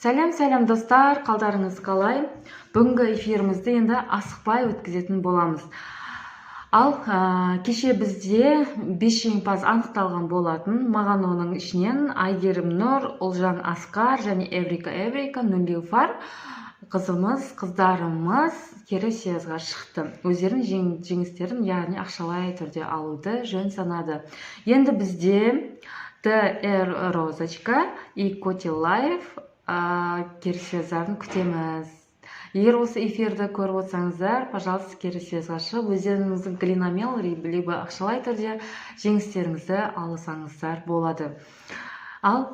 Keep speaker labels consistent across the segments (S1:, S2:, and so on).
S1: Сәлем достар, қалдарыңыз қалай? Бүгінгі эфирімізді енді асықпай өткізетін боламыз. Ал кеше бізде 5 жеңімпаз анықталған болатын. Маған оның ішінен Айгерім Нұр, Ұлжан Асқар және Эврика Нұлеуфар қыздарымыз кері съезға шықты. Өздерінің жеңістерін, яғни ақшалай түрде алуды жөн санады. Енді бізде ТР Розочка и Коти Лайф кері сөздерін күтеміз. Егер осы эфирді көріп отырсаңыздар, пожалуйста, кері сөзге шығып, өздеріңіздің клинамел либо ақшалай түрде жеңістеріңізді алсаңыздар болады. Ал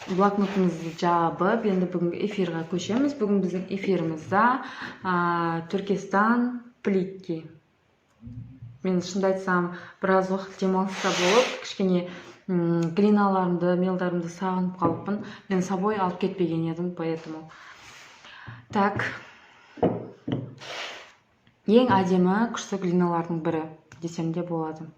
S1: блокнотымызды жабып, енді бүгінгі эфирға көшеміз. Бүгін біздің эфирімізде Түркестан плитки. Мен шынымды айтсам, біраз уақыт демалыста болып, кішкене глиналарымды, мелдарымды сағынып қалыппын. Мен собой алып кетпеген едім, поэтому. Так. Ең әдемі күшті глиналардың бірі десем де болады.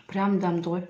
S1: Прям дамды ғой.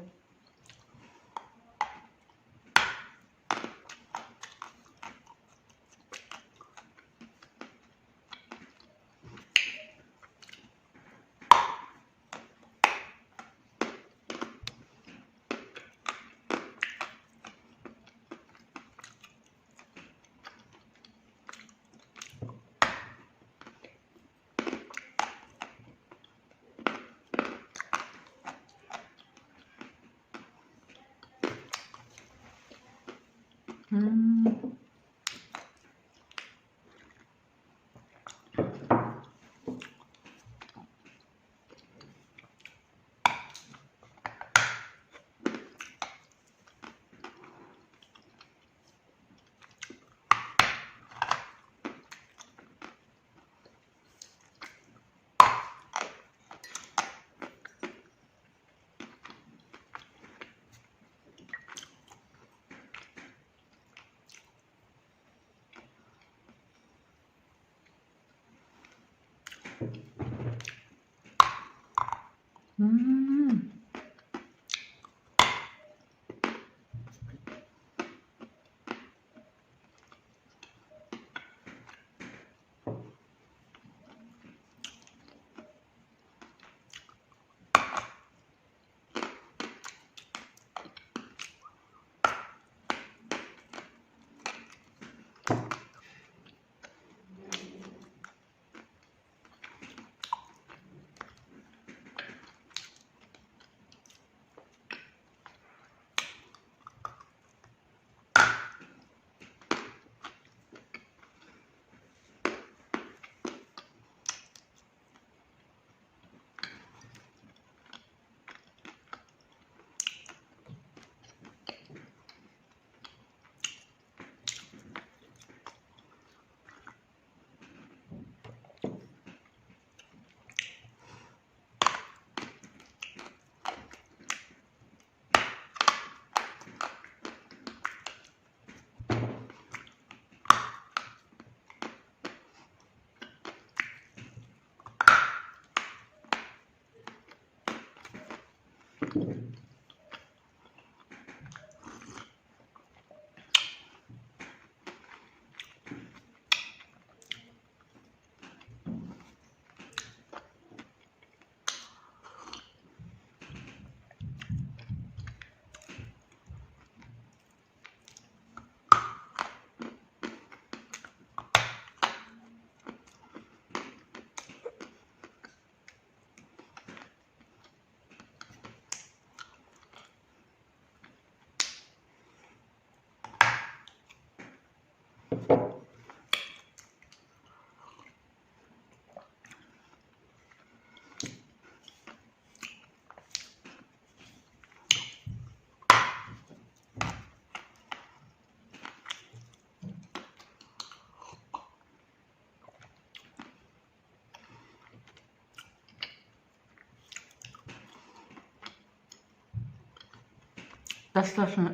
S1: достаточно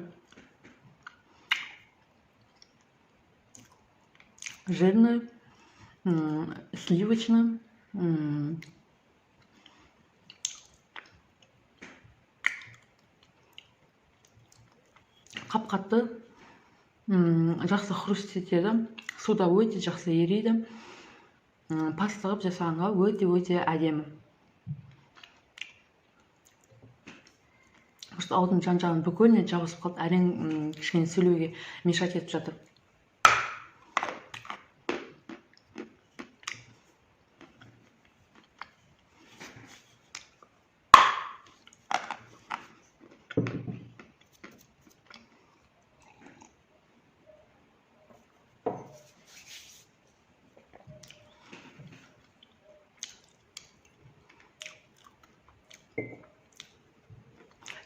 S1: жирный, сливочный. Қап-қатты, жақсы хруст етеді, суда өте жақсы ериді. Паста қылып жасағанға өте әдемі. Просто аузым жан-жағын бүкіліне жабысып қалды, әрең кішкене сөйлеуге мешать етіп жатыр.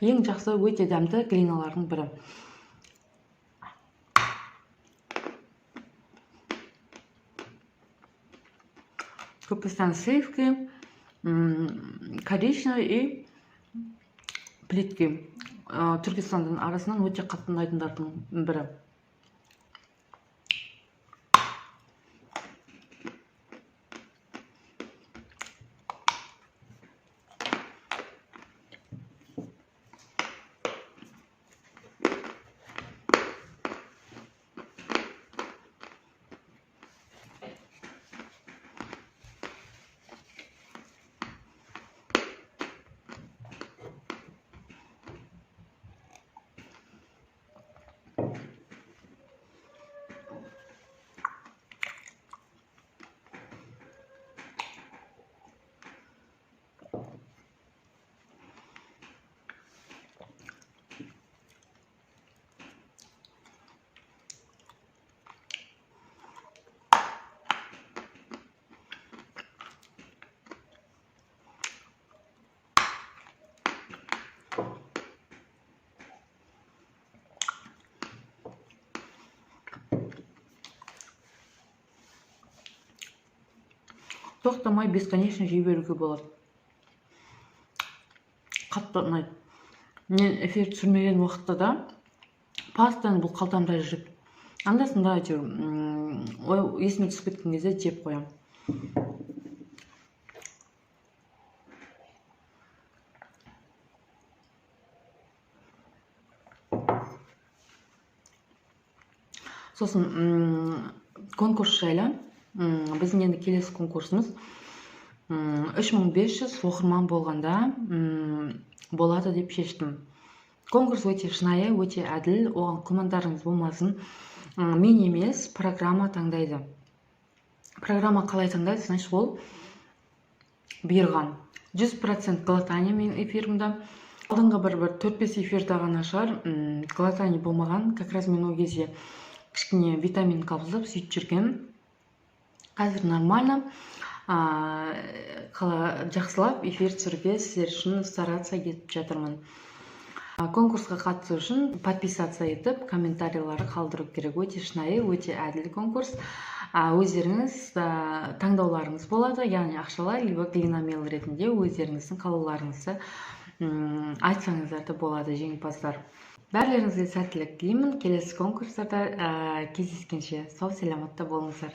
S1: Ең жақсы өте дәмді глиналардың бірі. Көпістан сливки, коричневый и плитки. Түркістандың арасынан өте қатты ұнайтындардың бірі. Тоқтамай бесконечно жей беруге болады. Қатты ұнайды. Мен эфир түсірмеген уақытта да пастаны бұл қалтамда жүріп, анда-санда есіме түсіп кеткен кезде жеп қоямын. Сосын конкурс жайлы. Біздің енді келесі конкурсымыз 3500 оқырман болғанда болады деп шештім. Конкурс өте шынайы, өте әділ, оған күмәндарыңыз болмасын. Мен емес, программа таңдайды. Программа қалай таңдайды, значит ол бұйырған. 100% глотания мен эфирімді. Алдыңғы бір 4-5 эфирді ғана шығар, глотания болмаған. Как раз мен ол кезде кішкене витамин қабылдап сөйтіп жүрген. Қазір нормально, жақсылап эфир түсіруге сіздер үшін стараться етіп жатырмын. Конкурсқа қатысу үшін подписаться етіп, комментарийларды қалдыру керек. Өте шынайы, өте әділ конкурс. Өздеріңіз таңдауларыңыз болады, яғни ақшалай, либо глинамел ретінде өздеріңіздің қалауларыңызды айтсаңыздар да болады, жеңімпаздар. Бәрлеріңізге сәттілік тілеймін. Келесі конкурстарда кездескенше сау саламатта болыңыздар.